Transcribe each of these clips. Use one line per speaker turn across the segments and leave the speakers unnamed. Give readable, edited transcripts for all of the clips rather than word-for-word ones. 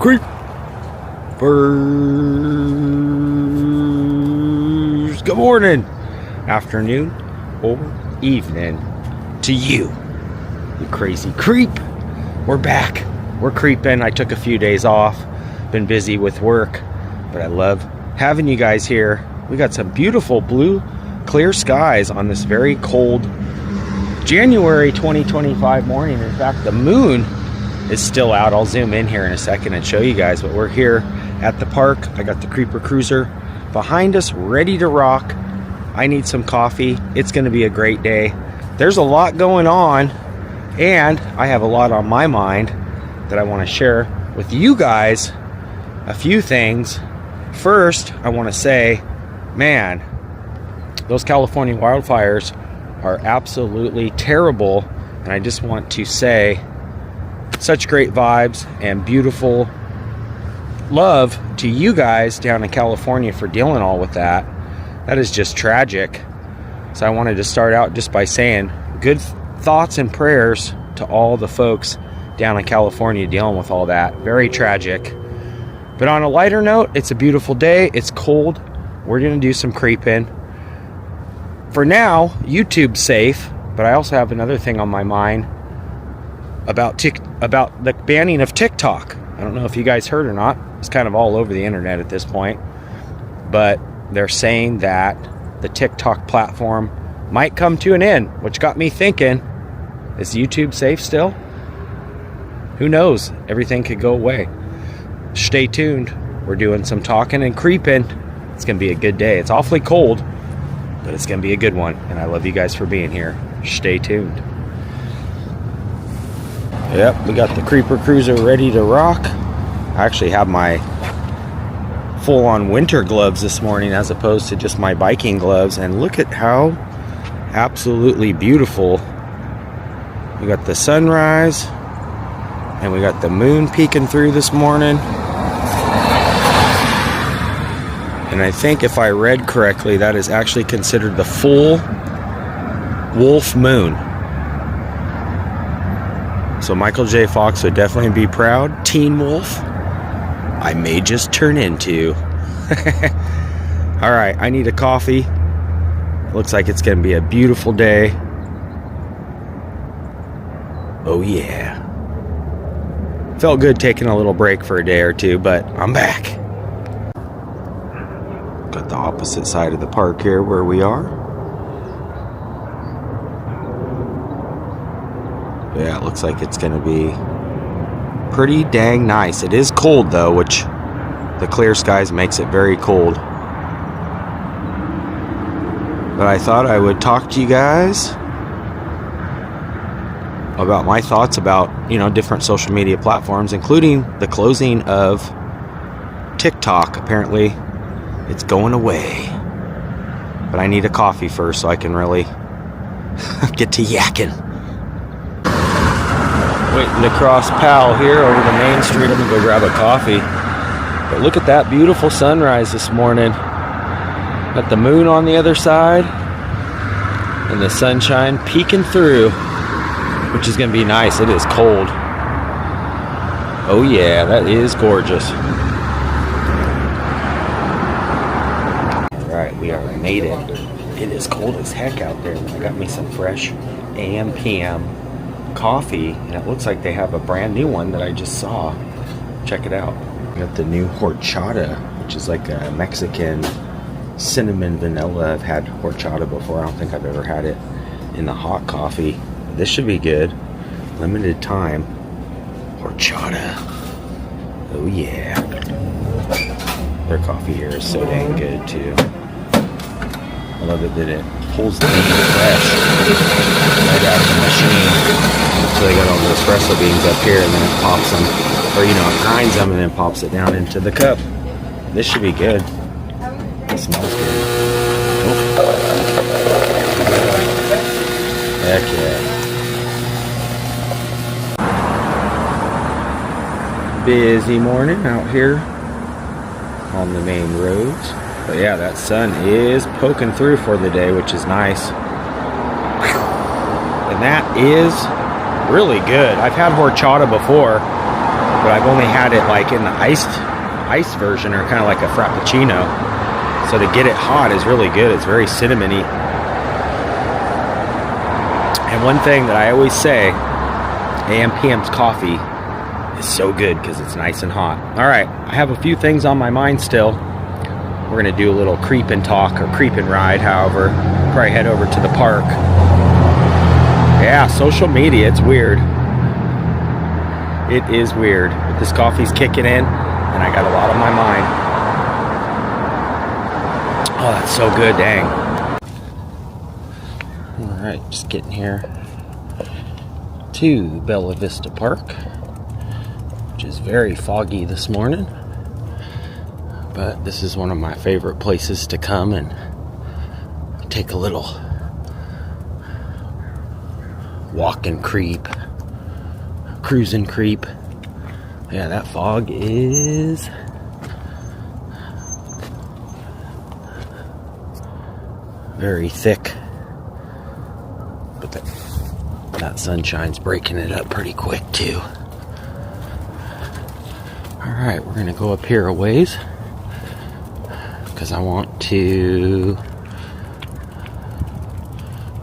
Kreepers. Good morning, afternoon, or evening to you crazy creep. We're back. We're creeping. I took a few days off. Been busy with work, but I love having you guys here. We got some beautiful blue, clear skies on this very cold January 2025 morning. In fact, the moon is still out. I'll zoom in here in a second and show you guys, but we're here at the park. I got the Creeper Cruiser behind us, ready to rock. I need some coffee. It's going to be a great day. There's a lot going on, and I have a lot on my mind that I want to share with you guys. A few things. First, I want to say, man, those California wildfires are absolutely terrible, and I just want to say such great vibes and beautiful love to you guys down in California for dealing all with that. That is just tragic. So I wanted to start out just by saying good thoughts and prayers to all the folks down in California dealing with all that. Very tragic. But on a lighter note, it's a beautiful day. It's cold. We're going to do some creeping. For now, YouTube's safe, but I also have another thing on my mind about the banning of TikTok. I don't know if you guys heard or not. It's kind of all over the internet at this point. But they're saying that the TikTok platform might come to an end, which got me thinking, is YouTube safe still? Who knows? Everything could go away. Stay tuned. We're doing some talking and creeping. It's going to be a good day. It's awfully cold, but it's going to be a good one. And I love you guys for being here. Stay tuned. Yep, we got the Creeper Cruiser ready to rock. I actually have my full-on winter gloves this morning as opposed to just my biking gloves. And look at how absolutely beautiful. We got the sunrise, and we got the moon peeking through this morning. And I think if I read correctly, that is actually considered the full wolf moon. So Michael J. Fox would definitely be proud. Teen wolf, I may just turn into. All right, I need a coffee. Looks like it's going to be a beautiful day. Oh yeah. Felt good taking a little break for a day or two, but I'm back. Got the opposite side of the park here where we are. Yeah, it looks like it's going to be pretty dang nice. It is cold though, which the clear skies makes it very cold. But I thought I would talk to you guys about my thoughts about, different social media platforms, including the closing of TikTok. Apparently, it's going away. But I need a coffee first so I can really get to yakking. Waiting to cross Powell here over the main street. I'm gonna go grab a coffee. But look at that beautiful sunrise this morning. Got the moon on the other side and the sunshine peeking through, which is gonna be nice. It is cold. Oh yeah, that is gorgeous. All right, we are made it. It is cold as heck out there. I got me some fresh AM PM coffee, and it looks like they have a brand new one that I just saw. Check it out. We got the new horchata, which is like a Mexican cinnamon vanilla. I've had horchata before. I don't think I've ever had it in the hot coffee. This should be good. Limited time horchata. Oh yeah. Their coffee here is so dang good too. I love it that it pulls the beans fresh right out of the machine. So they got all the espresso beans up here, and then it pops them, or it grinds them and then pops it down into the cup. This should be good. It smells good. Oh. Heck yeah. Busy morning out here on the main roads. But yeah, that sun is poking through for the day, which is nice. And that is really good. I've had horchata before, but I've only had it like in the iced version, or kind of like a frappuccino. So to get it hot is really good. It's very cinnamony. And one thing that I always say, AM PM's coffee is so good because it's nice and hot. All right, I have a few things on my mind still. We're gonna do a little creep and talk, or creep and ride, however. Probably head over to the park. Yeah, social media, it's weird. It is weird. But this coffee's kicking in, and I got a lot on my mind. Oh, that's so good, dang. All right, just getting here to Bella Vista Park, which is very foggy this morning. But this is one of my favorite places to come and take a little walk and creep, cruise and creep. Yeah, that fog is very thick, but that sunshine's breaking it up pretty quick too. Alright, we're gonna go up here a ways, because I want to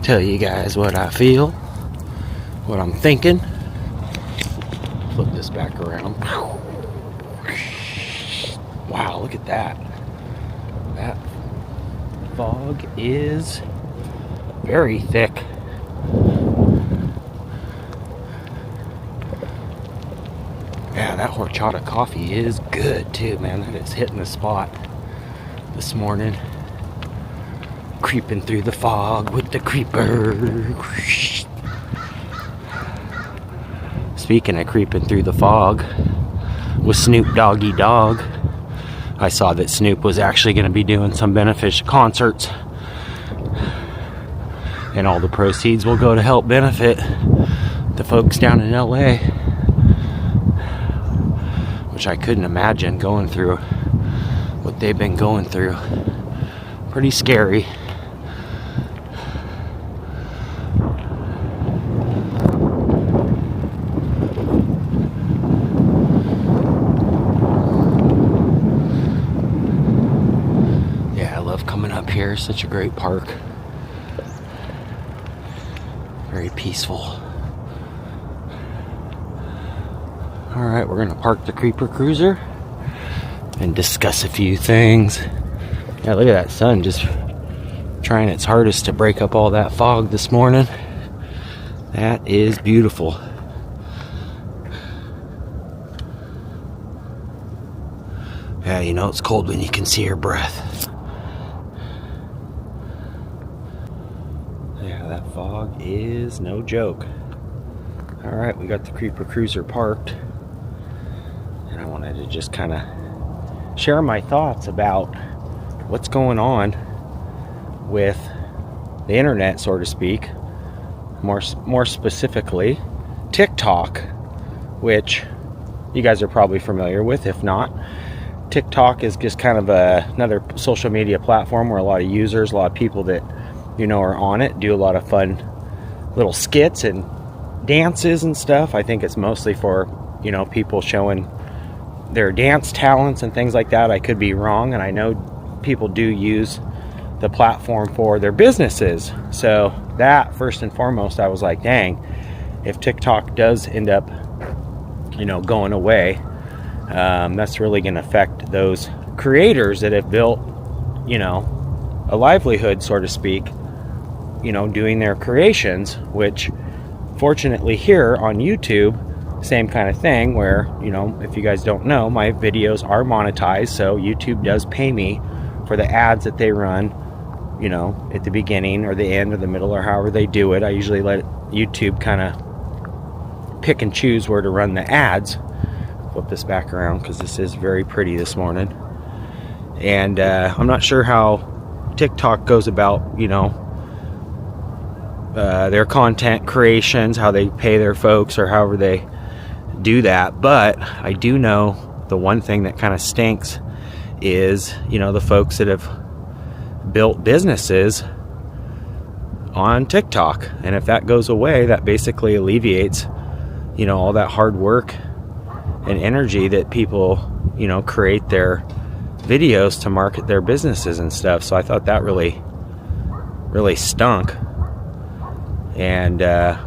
tell you guys what I feel, what I'm thinking. Flip this back around. Wow, look at that. That fog is very thick. Yeah, that horchata coffee is good too, man. That is hitting the spot this morning. Creeping through the fog with the creeper. Speaking of creeping through the fog with Snoop Doggy Dogg, I saw that Snoop was actually going to be doing some beneficial concerts, and all the proceeds will go to help benefit the folks down in LA, which I couldn't imagine going through what they've been going through. Pretty scary. Yeah, I love coming up here. Such a great park. Very peaceful. Alright, we're gonna park the Creeper Cruiser and discuss a few things. Yeah, look at that sun just trying its hardest to break up all that fog this morning. That is beautiful. Yeah, you know it's cold when you can see your breath. Yeah, that fog is no joke. Alright, we got the Creeper Cruiser parked, and I wanted to just kind of share my thoughts about what's going on with the internet, so to speak. More specifically, TikTok, which you guys are probably familiar with. If not, TikTok is just kind of another social media platform where a lot of users, a lot of people that you know are on it, do a lot of fun little skits and dances and stuff. I think it's mostly for, you know, people showing their dance talents and things like that. I could be wrong, and I know people do use the platform for their businesses. So that, first and foremost, I was like, dang, if TikTok does end up, you know, going away, that's really going to affect those creators that have built, you know, a livelihood, so to speak, you know, doing their creations, which fortunately here on YouTube, same kind of thing, where, you know, if you guys don't know, my videos are monetized, so YouTube does pay me for the ads that they run, you know, at the beginning or the end or the middle or however they do it. I usually let YouTube kind of pick and choose where to run the ads. Flip this back around because this is very pretty this morning. And I'm not sure how TikTok goes about, you know, their content creations, how they pay their folks or however they do that. But I do know the one thing that kind of stinks is, you know, the folks that have built businesses on TikTok. And if that goes away, that basically alleviates, you know, all that hard work and energy that people, create their videos to market their businesses and stuff. So I thought that really stunk. And I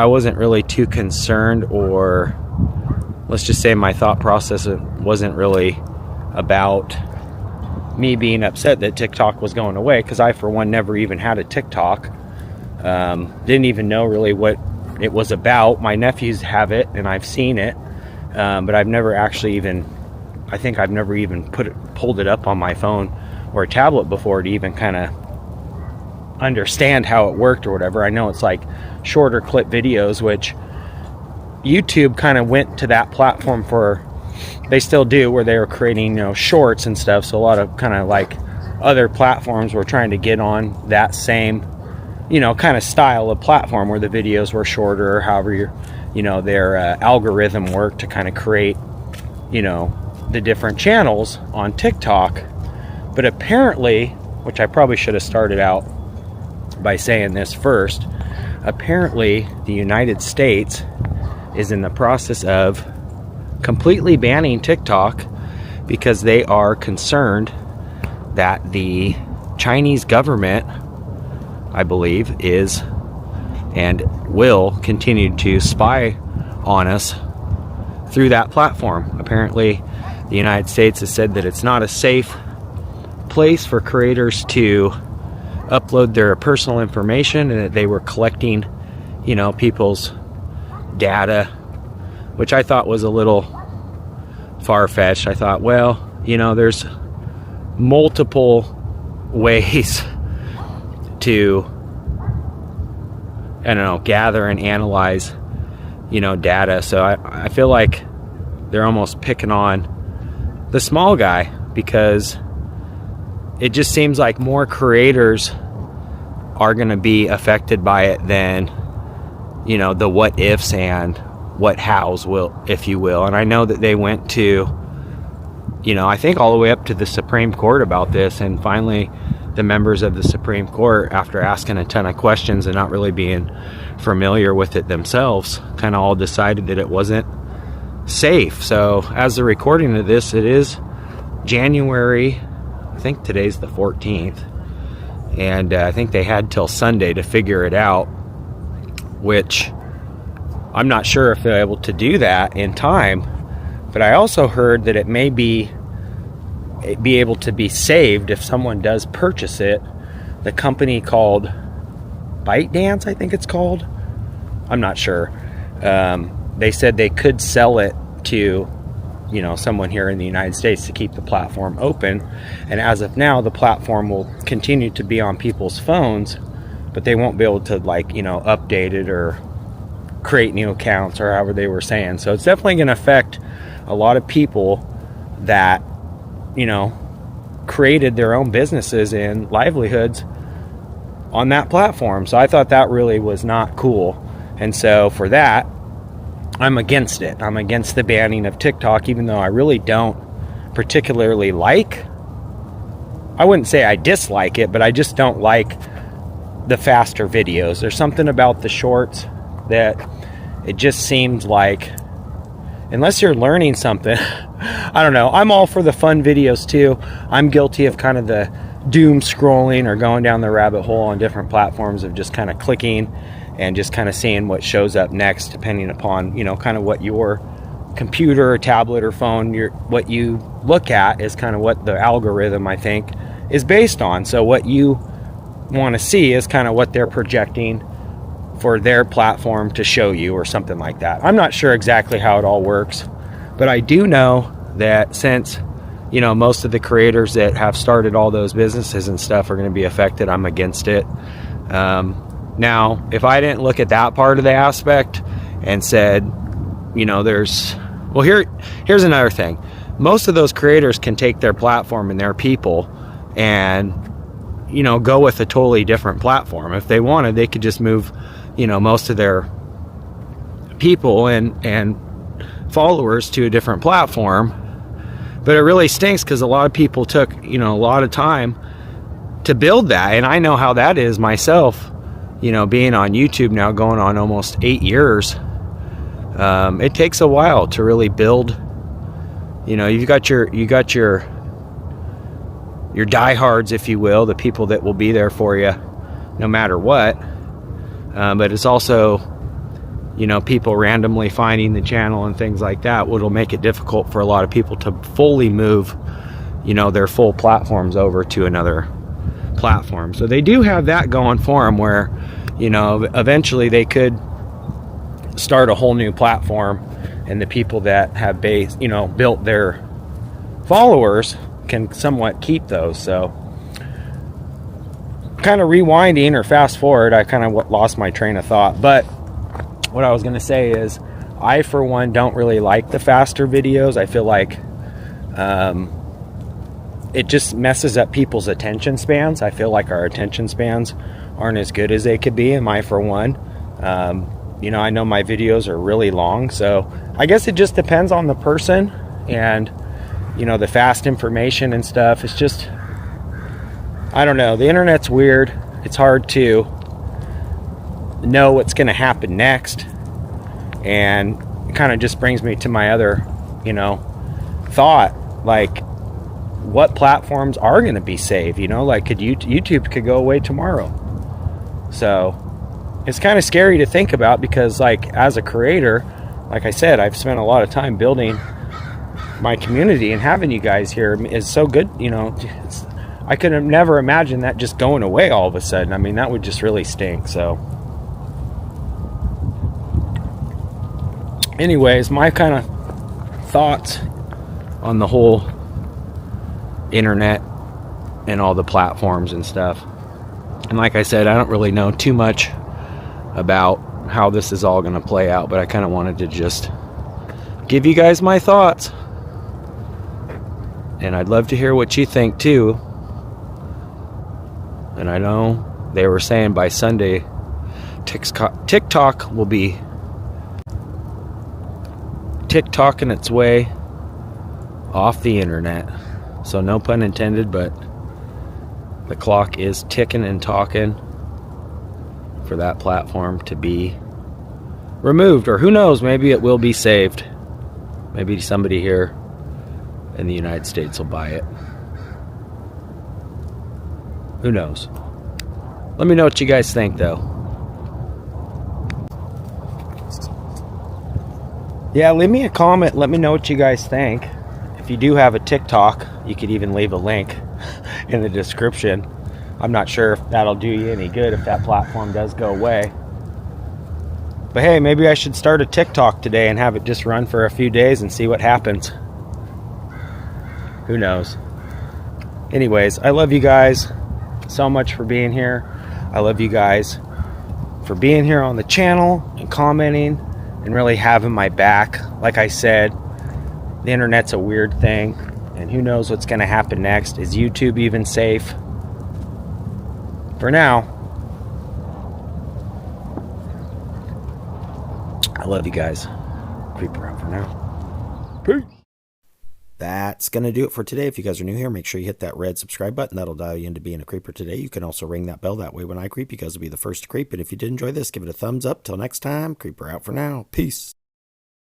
wasn't really too concerned, or let's just say my thought process wasn't really about me being upset that TikTok was going away, because I, for one, never even had a TikTok. Didn't even know really what it was about. My nephews have it, and I've seen it, but I've never actually even, I think I've never even pulled it up on my phone or a tablet before to even kind of understand how it worked or whatever. I know it's like shorter clip videos, which YouTube kind of went to that platform for, they still do, where they were creating, shorts and stuff. So a lot of kind of like other platforms were trying to get on that same, kind of style of platform where the videos were shorter, or however their algorithm worked to kind of create, the different channels on TikTok. But apparently, which I probably should have started out by saying this first, apparently the United States is in the process of completely banning TikTok because they are concerned that the Chinese government, I believe, is and will continue to spy on us through that platform. Apparently the United States has said that it's not a safe place for creators to upload their personal information, and that they were collecting, people's data, which I thought was a little far-fetched. I thought, well, there's multiple ways to, gather and analyze, data. So I feel like they're almost picking on the small guy, because it just seems like more creators are going to be affected by it than, the what ifs and what hows, if you will. And I know that they went to, I think all the way up to the Supreme Court about this, and finally the members of the Supreme Court, after asking a ton of questions and not really being familiar with it themselves, kind of all decided that it wasn't safe. So as the recording of this, it is January, I think today's the 14th, and I think they had till Sunday to figure it out, which I'm not sure if they're able to do that in time. But I also heard that it may be able to be saved if someone does purchase it. The company called ByteDance, I think it's called, I'm not sure, they said they could sell it to someone here in the United States to keep the platform open. And as of now, the platform will continue to be on people's phones, but they won't be able to update it or create new accounts, or however they were saying. So it's definitely going to affect a lot of people that created their own businesses and livelihoods on that platform. So I thought that really was not cool, and so for that, I'm against it. I'm against the banning of TikTok, even though I really don't particularly I wouldn't say I dislike it, but I just don't like the faster videos. There's something about the shorts that it just seems like, unless you're learning something, I don't know. I'm all for the fun videos too. I'm guilty of kind of the doom scrolling or going down the rabbit hole on different platforms of just kind of clicking and just kind of seeing what shows up next, depending upon, kind of what your computer or tablet or phone, what you look at is kind of what the algorithm, I think, is based on. So what you want to see is kind of what they're projecting for their platform to show you, or something like that. I'm not sure exactly how it all works, but I do know that since, most of the creators that have started all those businesses and stuff are going to be affected, I'm against it. Now, if I didn't look at that part of the aspect and said, here's another thing. Most of those creators can take their platform and their people and, go with a totally different platform. If they wanted, they could just move, most of their people and followers to a different platform. But it really stinks because a lot of people took, a lot of time to build that. And I know how that is myself, being on YouTube now going on almost 8 years. It takes a while to really build. You know, you got your diehards, if you will, the people that will be there for you no matter what. But it's also, you know, people randomly finding the channel and things like that, which will make it difficult for a lot of people to fully move, you know, their full platforms over to another platform. So they do have that going for them, where, you know, eventually they could start a whole new platform, and the people that have built their followers can somewhat keep those. So kind of rewinding or fast forward, I kind of lost my train of thought. But what I was going to say is, I for one don't really like the faster videos. I feel like it just messes up people's attention spans. I feel like our attention spans aren't as good as they could be, and I for one. You know, I know my videos are really long, so I guess it just depends on the person, and, you know, the fast information and stuff. It's just, I don't know. The internet's weird. It's hard to know what's going to happen next, and it kind of just brings me to my other, you know, thought, like, what platforms are going to be saved? You know, like, YouTube could go away tomorrow. So it's kind of scary to think about, because, like, as a creator, like I said, I've spent a lot of time building my community, and having you guys here is so good. You know, I could have never imagined that just going away all of a sudden. I mean, that would just really stink. So anyways, my kind of thoughts on the whole internet and all the platforms and stuff. And like I said, I don't really know too much about how this is all going to play out, but I kind of wanted to just give you guys my thoughts, and I'd love to hear what you think too. And I know they were saying by Sunday TikTok will be TikToking its way off the internet, so no pun intended, but the clock is ticking and talking for that platform to be removed. Or who knows, maybe it will be saved. Maybe somebody here in the United States will buy it. Who knows? Let me know what you guys think, though. Yeah, leave me a comment. Let me know what you guys think. If you do have a TikTok, you could even leave a link in the description. I'm not sure if that'll do you any good if that platform does go away. But hey, maybe I should start a TikTok today and have it just run for a few days and see what happens. Who knows? Anyways, I love you guys so much for being here. I love you guys for being here on the channel and commenting and really having my back. Like I said, the internet's a weird thing, and who knows what's going to happen next. Is YouTube even safe? For now, I love you guys. Creeper out for now. Peace. That's going to do it for today. If you guys are new here, make sure you hit that red subscribe button. That'll dial you into being a creeper today. You can also ring that bell. That way when I creep, you guys will be the first to creep. And if you did enjoy this, give it a thumbs up. Till next time, Creeper out for now. Peace.